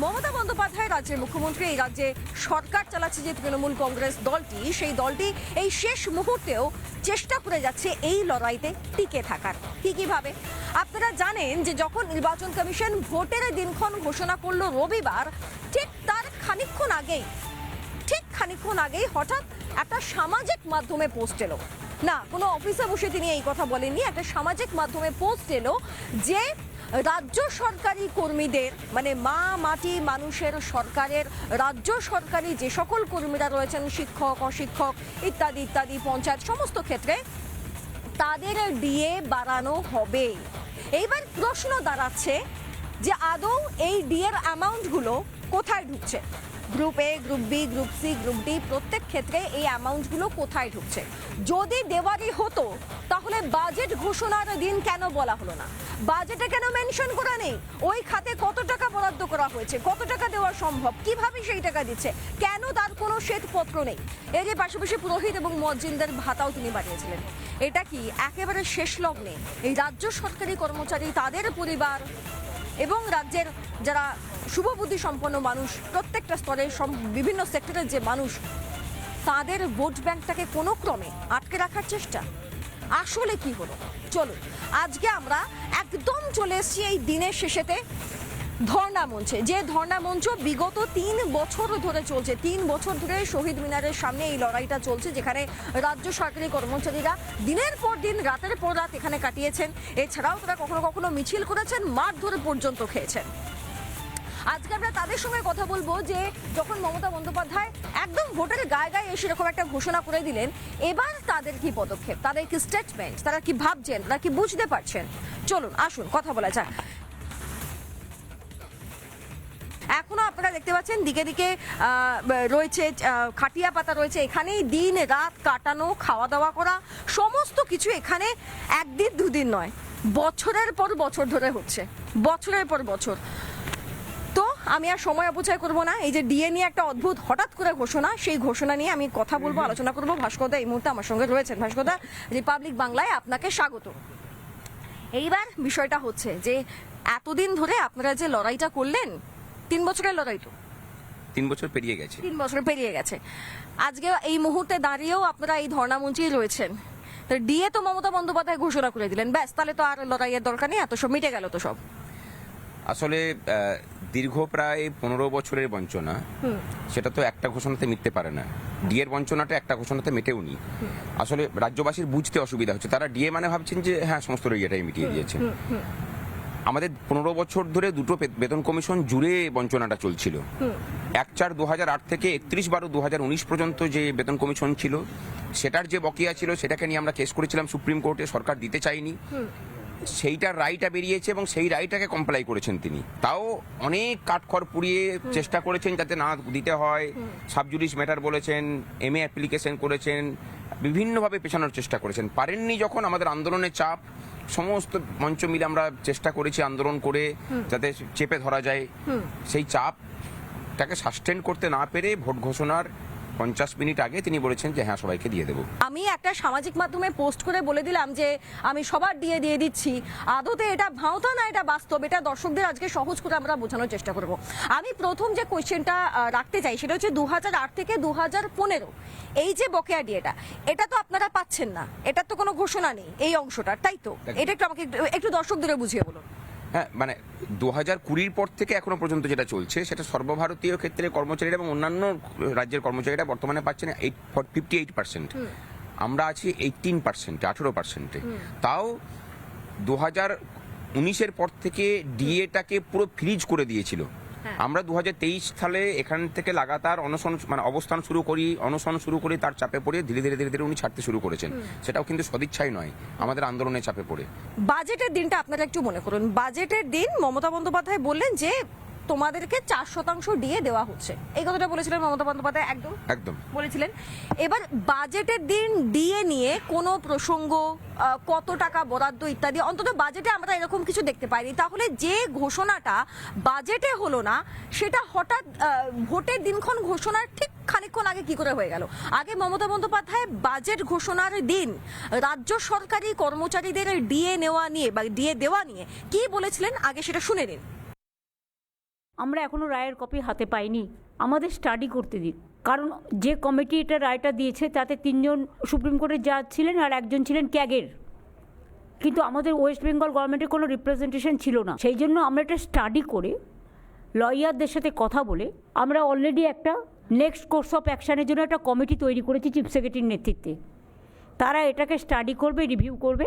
মমতা বন্দ্যোপাধ্যায় রাজ্যের মুখ্যমন্ত্রী, এই রাজ্যে সরকার চালাচ্ছে যে তৃণমূল কংগ্রেস দলটি, সেই দলটি এই শেষ মুহূর্তেও চেষ্টা করে যাচ্ছে এই লড়াইতে টিকে থাকার। কিভাবে? আপনারা জানেন যে যখন নির্বাচন কমিশন ভোটের দিনক্ষণ ঘোষণা করলো রবিবার, ঠিক তার খানিকক্ষণ আগেই হঠাৎ একটা সামাজিক মাধ্যমে পোস্ট এলো। না, কোনো অফিসে বসে তিনি এই কথা বলেননি, একটা সামাজিক মাধ্যমে পোস্ট এলো যে রাজ্য সরকারি কর্মীদের, মানে মা মাটি মানুষের সরকারের রাজ্য সরকারি যে সকল কর্মীরা রয়েছেন, শিক্ষক অশিক্ষক ইত্যাদি ইত্যাদি, পঞ্চায়েত সমস্ত ক্ষেত্রে তাদের ডিএ বাড়ানো হবে। এইবার প্রশ্ন দাঁড়াচ্ছে যে আদৌ এই ডিএর অ্যামাউন্টগুলো কোথায় ঢুকছে? Group A, group B, group C, group D, প্রত্যেক ক্ষেত্রে এই অ্যামাউন্টগুলো কোথায় ঢুকছে? যদি দেওয়ারই হতো তাহলে বাজেট ঘোষণার দিন কেন বলা হলো না? বাজেটে কেন মেনশন করা নেই ওই খাতে কত টাকা বরাদ্দ করা হয়েছে, কত টাকা দেওয়া সম্ভব, কিভাবে সেই টাকা দিচ্ছে, কেন তার কোনো শ্বেতপত্র নেই? এর পাশাপাশি পুরোহিত এবং মুয়াজ্জিনদের ভাতাও তিনি বাড়িয়েছিলেন। এটা কি একেবারে শেষ লগ্নে এই রাজ্য সরকারি কর্মচারী, তাদের পরিবার এবং রাজ্যের যারা শুভবুদ্ধি সম্পন্ন মানুষ, প্রত্যেকটা স্তরে বিভিন্ন সেক্টরের যে মানুষ, তাদের ভোট ব্যাংকটাকে কোনো ক্রমে আটকে রাখার চেষ্টা? আসলে কি হলো? চলুন আজকে আমরা একদম চলে এসেছি এই দিনের শেষেতে ধর্ণা মঞ্চে, যে ধর্ণা মঞ্চ বিগত 3 বছর ধরে চলছে। 3 বছর ধরে শহীদ মিনারের সামনে এই লড়াইটা চলছে, যেখানে রাজ্য সরকারি কর্মচারীরা দিনের পর দিন, রাতের পর রাত এখানে কাটিয়েছেন। এছাড়াও তারা কখনো কখনো মিছিল করেছেন, মারধর পর্যন্ত খেয়েছেন। আজকে আমরা তাদের সঙ্গে কথা বলবো যে যখন মমতা বন্দ্যোপাধ্যায় একদম ভোটের গায়ে গায়ে এসে এরকম একটা ঘোষণা করে দিলেন, এবার তাদের কি পদক্ষেপ, তাদের কি স্টেটমেন্ট, তারা কি ভাবছেন, তারা কি বুঝতে পারছেন? চলুন আসুন কথা বলা যাক। এখনো আপনারা দেখতে পাচ্ছেন দিকে দিকে রয়েছে খাটিয়া পাতা রয়েছে, এখানেই দিন রাত কাটানো, খাওয়া দাওয়া করা, সমস্ত কিছু এখানে একদিন দুদিন নয়, বছরের পর বছর ধরে হচ্ছে, বছরের পর বছর। তো আমি আর সময় অপচয় করব না, এই যে ডিএ নিয়ে একটা অদ্ভুত হঠাৎ করে ঘোষণা, সেই ঘোষণা নিয়ে আমি কথা বলবো, আলোচনা করবো। ভাস্করদা এই মুহূর্তে আমার সঙ্গে রয়েছেন। ভাস্করদা, রিপাবলিক বাংলায় আপনাকে স্বাগত। এইবার বিষয়টা হচ্ছে যে এতদিন ধরে আপনারা যে লড়াইটা করলেন, 3 বছরের লড়াই, তো 3 বছর পেরিয়ে গেছে, 3 বছর পেরিয়ে গেছে, আজকে এই মুহূর্তে দাঁড়িয়েও আপনারা এই ধর্ণা মঞ্চেই রয়েছেন। তো ডিএ তো মমতা বন্দ্যোপাধ্যায় ঘোষণা করে দিলেন, ব্যাস, তাহলে তো আর লড়াইয়ের দরকার নেই, এত সব মিটে গেল তো সব। আসলে দীর্ঘ প্রায় 15 বছরের বঞ্চনা, সেটা তো একটা ঘোষণাতে মিটতে পারে না। ডিএর বঞ্চনাটা একটা ঘোষণাতে মেটেও নি। আসলে রাজ্যবাসীর বুঝতে অসুবিধা হচ্ছে, তারা ডিএ মানে ভাবছেন যে হ্যাঁ সমস্ত ইয়েটাই মিটিয়ে দিয়েছে। আমাদের 15 বছর ধরে দুটো বেতন কমিশন জুড়ে বঞ্চনাটা চলছিল। 1/4/2008 থেকে 31/12/2019 পর্যন্ত যে বেতন কমিশন ছিল, সেটার যে বকেয়া ছিল সেটাকে নিয়ে আমরা কেস করেছিলাম সুপ্রিম কোর্টে, সরকার দিতে চায়নি। সেইটার রায়টা বেরিয়েছে এবং সেই রায়টাকে কমপ্লাই করেছেন তিনি, তাও অনেক কাঠখড় পুড়িয়ে চেষ্টা করেছেন যাতে না দিতে হয়। সাবজুডিস ম্যাটার বলেছেন, MA অ্যাপ্লিকেশন করেছেন, বিভিন্নভাবে পেছানোর চেষ্টা করেছেন, পারেননি। যখন আমাদের আন্দোলনের চাপ, সমস্ত মঞ্চ মিলে আমরা চেষ্টা করেছি আন্দোলন করে যাতে চেপে ধরা যায়, সেই চাপটাকে সাস্টেন করতে না পেরে ভোট ঘোষণার 50 মিনিট আগে তিনি বলেছেন যে হ্যাঁ সবাইকে দিয়ে দেবো। আমি একটা সামাজিক মাধ্যমে পোস্ট করে বলে দিলাম যে আমি সবার দিয়ে দিচ্ছি, আদতে এটা ভাঁওতা না, এটা বাস্তব, এটা দর্শকদের আজকে সহজ করে আমরা বোঝানোর চেষ্টা করব। আমি প্রথম যে কোয়েশ্চেনটা রাখতে চাই সেটা হচ্ছে 2008 থেকে 2015 এই যে বকেয়া ডিএটা, এটা তো আপনারা পাচ্ছেন না, এটার তো কোনো ঘোষণা নেই এই অংশটা, তাই তো? এটা একটু আমাকে একটু দর্শকদের বুঝিয়ে বলুন। হ্যাঁ, মানে 2020 পর থেকে এখনো পর্যন্ত যেটা চলছে সেটা সর্বভারতীয় ক্ষেত্রে কর্মচারীরা এবং অন্যান্য রাজ্যের কর্মচারীরা বর্তমানে পাচ্ছেন 58%। আমরা আছি 18%, 18%। তাও 2019-এর পর থেকে ডিএটাকে পুরো ফ্রিজ করে দিয়েছিল। আমরা 2023 সালে এখান থেকে লাগাতার অবস্থান শুরু করি, তার চাপে পড়ে ধীরে ধীরে উনি ছাড়তে শুরু করেছেন। সেটাও কিন্তু সদিচ্ছাই নয়, আমাদের আন্দোলনের চাপে পড়ে। বাজেটের দিনটা আপনারা একটু মনে করুন, বাজেটের দিন মমতা বন্দ্যোপাধ্যায় বললেন যে তোমাদেরকে 4% ডিএ দেওয়া হচ্ছে, এই কথাটা বলেছিলেন মমতা বন্দ্যোপাধ্যায়, একদম বলেছিলেন। এবার বাজেটের দিন ডিএ নিয়ে কোনো প্রসঙ্গ, কত টাকা বরাদ্দ ইত্যাদি, অন্তত বাজেটে আমরা এরকম কিছু দেখতে পাইনি। তাহলে যে ঘোষণাটা বাজেটে হলো না, সেটা হঠাৎ ভোটের দিনক্ষণ ঘোষণার ঠিক খানিকক্ষণ আগে কি করে হয়ে গেল? আগে মমতা বন্দ্যোপাধ্যায় বাজেট ঘোষণার দিন রাজ্য সরকারি কর্মচারীদের ডিএ নেওয়া নিয়ে বা ডিএ দেওয়া নিয়ে কি বলেছিলেন, আগে সেটা শুনে নিন। আমরা এখনও রায়ের কপি হাতে পাইনি, আমাদের স্টাডি করতে দিন। কারণ যে কমিটি এটা রায়টা দিয়েছে তাতে 3 জন সুপ্রিম কোর্টের জাজ ছিলেন আর 1 জন ছিলেন ক্যাগের, কিন্তু আমাদের ওয়েস্ট বেঙ্গল গভর্নমেন্টের কোনো রিপ্রেজেন্টেশন ছিল না। সেই জন্য আমরা এটা স্টাডি করে লয়ারদের সাথে কথা বলে আমরা অলরেডি একটা নেক্সট কোর্স অফ অ্যাকশানের জন্য একটা কমিটি তৈরি করেছি চিফ সেক্রেটারির নেতৃত্বে। তারা এটাকে স্টাডি করবে, রিভিউ করবে।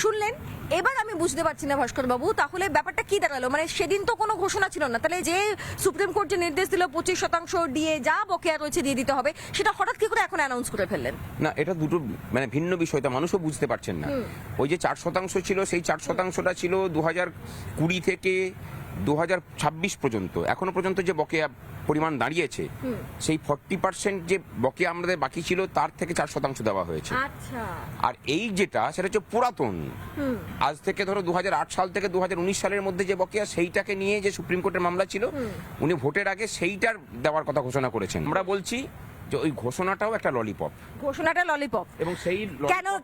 শুনলেন? এবার আমি বুঝতে পারছি না ভাস্কর বাবু, তাহলে ব্যাপারটা কি দাঁড়ালো? মানে সেদিন তো কোনো ঘোষণা ছিল না, তাহলে যে সুপ্রিম কোর্ট যে নির্দেশ দিল 25% দিয়ে যা বকেয়া রয়েছে দিয়ে দিতে হবে, সেটা হঠাৎ কি করে এখন অ্যানাউন্স করে ফেললেন? না, এটা দুটো মানে ভিন্ন বিষয়টা মানুষও বুঝতে পারছেন না। ওই যে 4% ছিল, সেই 4%টা ছিল 2020 থেকে 2026 পর্যন্ত। এখনো পর্যন্ত যে বকেয়া পরিমাণ দাঁড়িয়েছে, সেই 40% যে বকেয়া আমাদের বাকি ছিল তার থেকে 4% দেওয়া হয়েছে। আচ্ছা। আর এই যেটা সেটা হচ্ছে পুরাতন, আজ থেকে ধরো 2008 সাল থেকে 2019 সালের মধ্যে যে বকেয়া, সেইটাকে নিয়ে যে সুপ্রিম কোর্টের মামলা ছিল, উনি ভোটের আগে সেইটার দেওয়ার কথা ঘোষণা করেছেন। আমরা বলছি যে ওই ঘোষণাটাও একটা ললিপপ। ঘোষণাটা ললিপপ। এবং সেই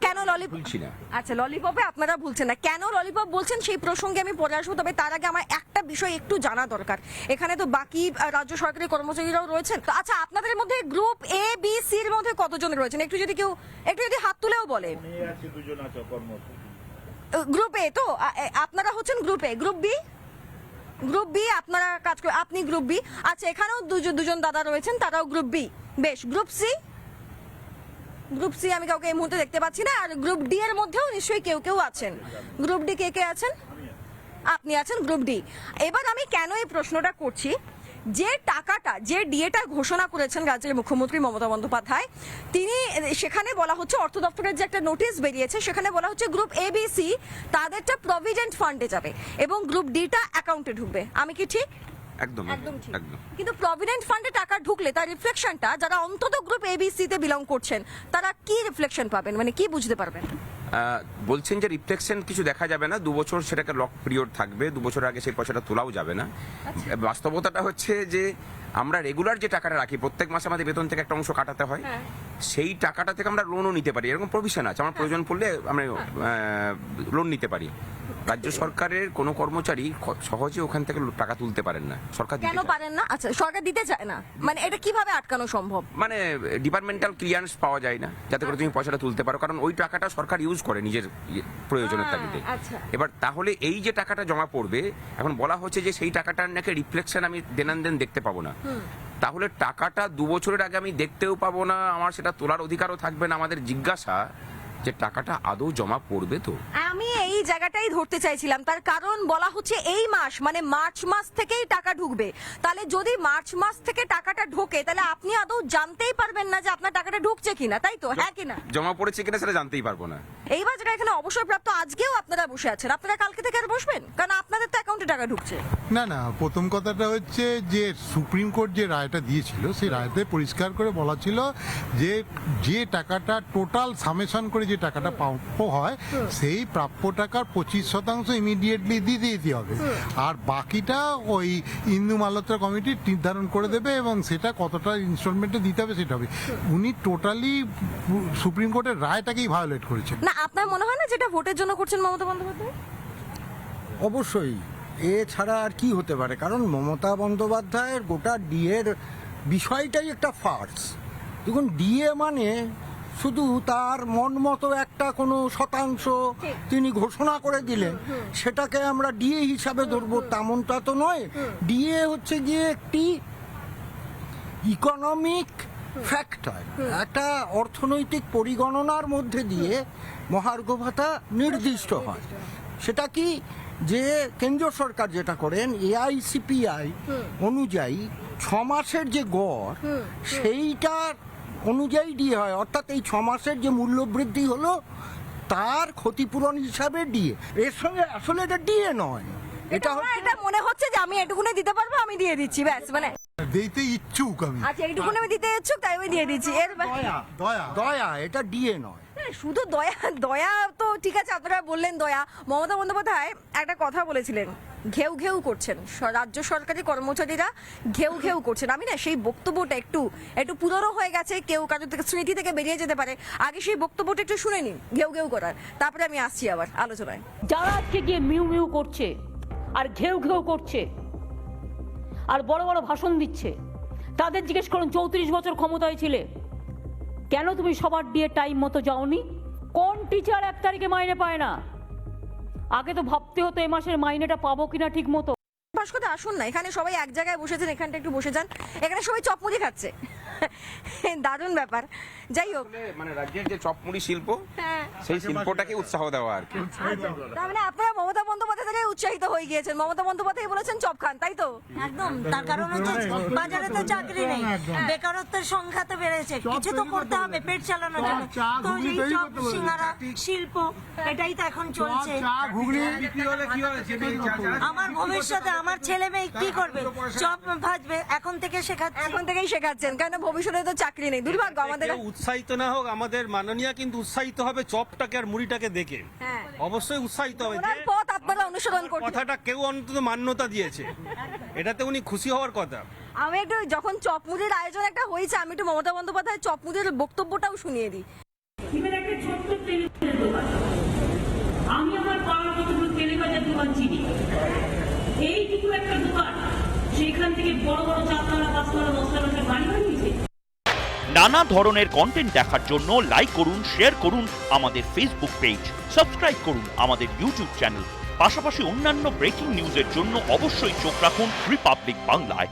কেন ললিপপ বলছি না। আচ্ছা, ললিপপে আপনারা ভুলছেন না, কেন ললিপপ বলছেন সেই প্রসঙ্গে আমি পরে আসবো। তবে তার আগে আমার একটা বিষয় একটু জানা দরকার। এখানে তো বাকি রাজ্য সরকারি কর্মচারীরাও রয়েছেন। তো আচ্ছা, আপনাদের মধ্যে গ্রুপ এ বি সি এর মধ্যে কতজন রয়েছেন? একটু যদি হাত তুলেও বলেন। গ্রুপ এ তো আপনারা হচ্ছেন গ্রুপ এ। গ্রুপ বি আপনারা কাজ করে, আপনি গ্রুপ বি। আচ্ছা, এখানেও দুজন দাদা রয়েছেন, তারাও গ্রুপ বি। বেশ। গ্রুপ সি আমি কাউকে এই মুহূর্তে দেখতে পাচ্ছি না। আর গ্রুপ ডি এর মধ্যেও নিশ্চয়ই কেউ আছেন। গ্রুপ ডি কে আছেন? আপনি আছেন গ্রুপ ডি। এবার আমি কেন এই প্রশ্নটা করছি, যে টাকাটা, যে ডিএটা ঘোষণা করেছেন রাজ্যের মুখ্যমন্ত্রী মমতা বন্দ্যোপাধ্যায়, তিনি সেখানে বলা হচ্ছে, অর্থ দপ্তরের যে একটা নোটিশ বেরিয়েছে সেখানে বলা হচ্ছে গ্রুপ এবিসি তাদেরটা প্রভিডেন্ট ফান্ডে যাবে এবং গ্রুপ ডিটা অ্যাকাউন্টে ঢুকবে। আমি কি ঠিক? একদম ঠিক। কিন্তু প্রভিডেন্ট ফান্ডে টাকা ঢুকলে তার রিফ্লেকশনটা, যারা অন্তত গ্রুপ এবিসি তে বিলং করছেন, তারা কি রিফ্লেকশন পাবেন, মানে কি বুঝতে পারবেন? বলছেন যে রিফ্লেকশন কিছু দেখা যাবে না, 2 বছর সেটাকে লক পিরিয়ড থাকবে, 2 বছর আগে সেই পয়সাটা তোলাও যাবে না। বাস্তবতাটা হচ্ছে যে আমরা রেগুলার যে টাকাটা রাখি, প্রত্যেক মাসে আমাদের বেতন থেকে একটা অংশ কাটাতে হয়, সেই টাকাটা থেকে আমরা লোনও নিতে পারি। এরকম প্রভিশন আছে, আমার প্রয়োজন পড়লে আমরা লোন নিতে পারি। রাজ্য সরকারের কোনো কর্মচারী সহজে ওখান থেকে টাকা তুলতে পারেন না। সরকার কেন পারেন না? আচ্ছা, সরকার দিতে চায় না, মানে এটা কিভাবে আটকানো সম্ভব? মানে ডিপার্টমেন্টাল ক্লিয়ারেন্স পাওয়া যায় না যাতে করে তুমি পয়সাটা তুলতে পারো, কারণ ওই টাকাটা সরকার ইউজ করে নিজের প্রয়োজনের তাগিদে। এবার তাহলে এই যে টাকাটা জমা পড়বে, এখন বলা হচ্ছে যে সেই টাকাটার নাকি রিফ্লেকশন আমি দেন দেখতে পাবো না। তাহলে টাকাটা 2 বছরের আগে আমি দেখতেও পাবো না, আমার সেটা তোলার অধিকারও থাকবে না। আমাদের জিজ্ঞাসা যে টাকাটা আদৌ জমা পড়বে তো? আমি এই জায়গাটাই ধরতে চাইছিলাম, তার কারণ বলা হচ্ছে এই মাস মানে মার্চ মাস থেকেই টাকা ঢুকবে। তাহলে যদি মার্চ মাস থেকে টাকাটা ঢোকে, তাহলে আপনি আদৌ জানতেই পারবেন না যে আপনার টাকাটা ঢুকছে কিনা, তাই তো? হ্যাঁ কিনা? জমা পড়েছে কিনা সেটা জানতেই পারবো না। এইবার যেটা এখানে অবসরপ্রাপ্ত, আজকেও আপনারা বসে আছেন, আপনারা কালকে থেকে আর বসবেন? কারণ আপনাদের তো অ্যাকাউন্টে টাকা ঢুকছে। না, প্রথম কথাটা হচ্ছে যে সুপ্রিম কোর্ট যে রায়টা দিয়েছিল, সেই রায়তে পরিষ্কার করে বলা ছিল যে টাকাটা টোটাল সামেশন করে যে টাকাটা প্রাপ্য হয়, সেই প্রাপ্য টাকার 25% ইমিডিয়েটলি দিয়ে দিতে হবে, আর বাকিটা ওই ইন্দু মালহোত্রা কমিটি নির্ধারণ করে দেবে এবং সেটা কতটা ইনস্টলমেন্টে দিতে হবে সেটা হবে। উনি টোটালি সুপ্রিম কোর্টের রায়টাকেই ভায়োলেট করেছেন। না, আপনার মনে হয় না যেটা ভোটের জন্য করছেন মমতা বন্দ্যোপাধ্যায়? অবশ্যই, এছাড়া আর কি হতে পারে, কারণ মমতা বন্দ্যোপাধ্যায়ের গোটা ডিএর বিষয়টাই একটা ফার্স। দেখুন, ডিএ মানে শুধু তার মন মতো একটা কোনো শতাংশ তিনি ঘোষণা করে দিলেন, সেটাকে আমরা ডিএ হিসাবে ধরবো তেমনটা তো নয়। ডিএ হচ্ছে গিয়ে একটি ইকোনমিক ফ্যাক্টর, একটা অর্থনৈতিক পরিগণনার মধ্যে দিয়ে মহার্ঘ ভাতা নির্দিষ্ট হয়। সেটা কি, যে কেন্দ্রীয় সরকার যেটা করেন এআইসিপিআই অনুযায়ী 6 মাসের যে গড়, সেইটা অনুযায়ী ডিএ হয়। অর্থাৎ এই 6 মাসের যে মূল্যবৃদ্ধি হলো তার ক্ষতিপূরণ হিসাবে ডিএ। এর সঙ্গে আসলে এটা ডিএ নয়, এটা মনে হচ্ছে যে আমি এটুকুনে দিতে পারবো, আমি দিয়ে দিচ্ছি, ব্যাস। মানে দিতে ইচ্ছুক আমি। আচ্ছা, এইটুকুনে আমি দিতে ইচ্ছুক, তাই আমি দিয়ে দিচ্ছি। এর দয়া, এটা ডিএ নয়। শুধু দয়া তো ঠিক আছে, আপনারা বললেন দয়া। মমতা বন্দ্যোপাধ্যায় একটা কথা বলেছিলেন, ঘেউ করছেন রাজ্য সরকারি কর্মচারীরা, ঘেউ করছেন। আমি না সেই বক্তব্যটা একটু পুরনো হয়ে গেছে, কেউ কারোর থেকে স্মৃতি থেকে বেরিয়ে যেতে পারে। আগে সেই বক্তব্যটা একটু শুনে নিন, ঘেউ করার, তারপরে আমি আসছি আবার আলোচনায়। যারা আজকে গিয়ে মিউ করছে আর ঘেউ করছে, আর বড় বড় ভাষণ দিচ্ছে। তাদের জিজ্ঞেস করুন 34 বছর ক্ষমতায় ছিলে, কেন তুমি সবার দিয়ে টাইম মতো যাওনি? কোন টিচার 1 তারিখে মাইনে পায় না? আগে তো ভাবতে হতো এ মাসের মাইনেটা পাবো কিনা ঠিক মতো। ভাস্কর আসুন না, এখানে সবাই এক জায়গায় বসেছেন, এখানটা একটু বসে যান, এখানে সবাই চপমুড়ি খাচ্ছে। দারুণ ব্যাপার। যাই হোক, মানে রাজ্যের যে চপমুড়ি শিল্প, হ্যাঁ, সেই শিল্পটাকে উৎসাহ দেওয়া আর কি। তার মানে আপনারা মমতা বন্দ্যোপাধ্যায় থেকে উৎসাহিত হয়ে গিয়েছেন। মমতা বন্দ্যোপাধ্যায় বলেছেন চপ খান, তাই তো? একদম, তার কারণ হচ্ছে বাজারে তো চাকরি নেই, বেকারত্বের সংখ্যা তো বেড়েছে, কিছু তো করতে হবে পেট চালানোর জন্য। তো এই চপ সিঙ্গারা শিল্প এটাই তো এখন চলছে। আমার ভবিষ্যতে আমার ছেলে মেয়ে কি করবে? চপ ভাজবে, এখন থেকে শেখাচ্ছে। এখন থেকেই শেখাচ্ছেন, কেন ভবিষ্যতে তো চাকরি নেই। দুর্ভাগ্য আমাদের। কেউ উৎসাহিত না হোক, আমাদের মাননীয়া কিন্তু উৎসাহিত হবে চপটাকে আর মুড়িটাকে দেখে। হ্যাঁ, অবশ্যই উৎসাহিত হবে যে ওনার পথ আপনারা অনুসরণ করছেন। কথাটা কেউ অন্তত মান্যতা দিয়েছে, এটাতে উনি খুশি হওয়ার কথা। আমি একটু, যখন চপমুড়ির আয়োজন একটা হয়েছে, আমি একটু মমতা বন্দ্যোপাধ্যায়ের চপমুড়ির বক্তব্যটাও শুনিয়ে দিই। এবার একটা ছোট্ট তেলের দোকান, আমি আমার পাড়ার কতগুলো তেলে ভাজার দোকান চিনি, এইটুকু একটা দোকান, সেখান থেকে বড় বড় 4তলা 5তলা 10তলা বাড়ি বানিয়েছে। নানা ধরনের কন্টেন্ট দেখার জন্য লাইক করুন, শেয়ার করুন আমাদের ফেসবুক পেজ, সাবস্ক্রাইব করুন আমাদের ইউটিউব চ্যানেল। পাশাপাশি অন্যান্য ব্রেকিং নিউজের জন্য অবশ্যই চোখ রাখুন রিপাবলিক বাংলায়।